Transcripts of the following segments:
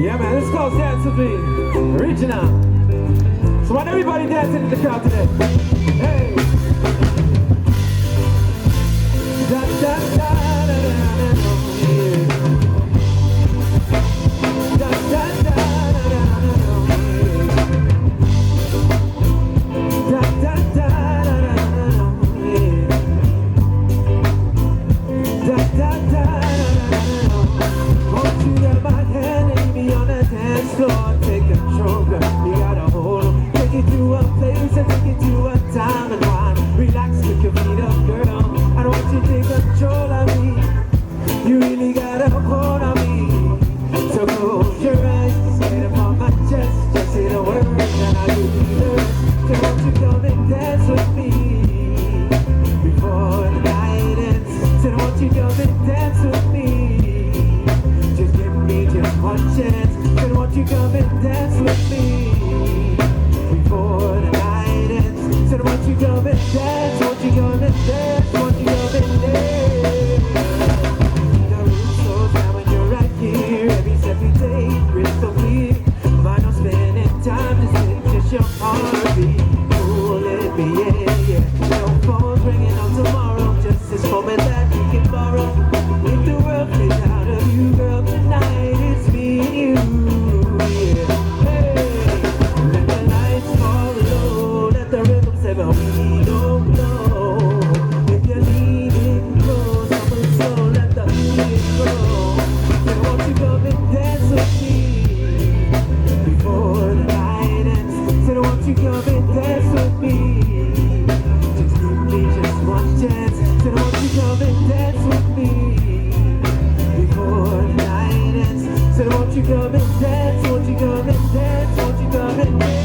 Yeah, man, this calls Dance With Me, original. So I want everybody dancing in the crowd today. Hey! Da, da, da, da, da, yeah. Da, da, da, da, da, yeah. Da, da, da, da, yeah. Da, da, da, da, won't you grab my hand and leave me on the dance floor? Take control, girl, you gotta hold 'em. Take it to a place and take it to a time and wine. Relax, kick your feet up, girl. I don't want you to take control of me. You really got a hold on me. So close your eyes, get up on my chest. Just say the words and I'll give you the rest. So won't you come and dance with me before the night ends? So won't you come and dance with me? Just give me just one chance. So won't you come and dance with me before the night ends? So won't you come and dance? Won't you come and dance? Won't you come and dance? The room slows down when you're right here. Every step you take, crystal clear. Mind on spending time to sit, just your heartbeat. Oh, let me, yeah, yeah. No phones ringing on tomorrow. Just this moment that we can borrow. If the world fades out of you, girl, tonight it's me and you. Yeah. Hey, let the lights fall low. Let the rhythm say, but we don't know. If you're leaning close, I'm slow. Let the music go. Then won't you come and dance with me before the night ends? Said won't you come and dance with me? Just give me just one chance. Said won't you come and dance with me before the night ends? Said won't you come and dance? Won't you come and dance? Won't you come and dance?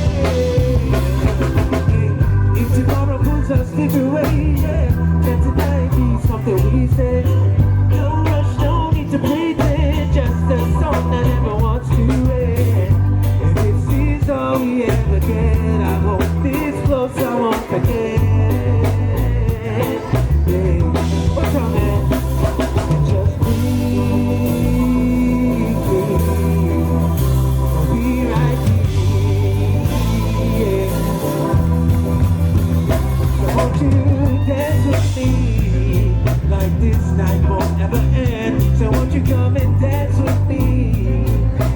If tomorrow pulls us different away, yeah, can tonight be something we say? No rush, no need to pretend. Just a song that never wants to end. If this is all we ever get, I hope this close I won't forget. Yeah, what's up, man? Just breathe, be right here. Yeah. So won't you dance with me like this night won't ever end? So won't you come and dance with me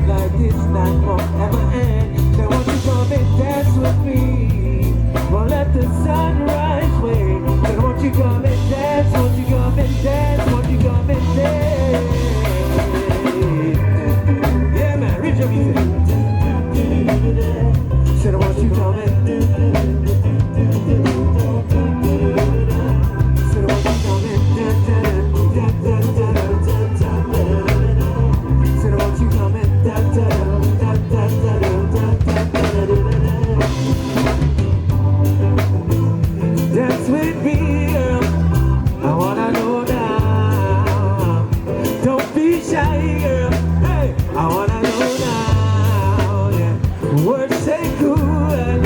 like this night won't ever end? So won't you come and dance with me? Won't let the sunrise wait. So won't you come and dance? Won't you come and dance? Won't you come and dance? Yeah, man, reach your music. So won't you come and dance with me, girl. I wanna know now. Don't be shy, girl. Hey, I wanna know now. Yeah, words say cool and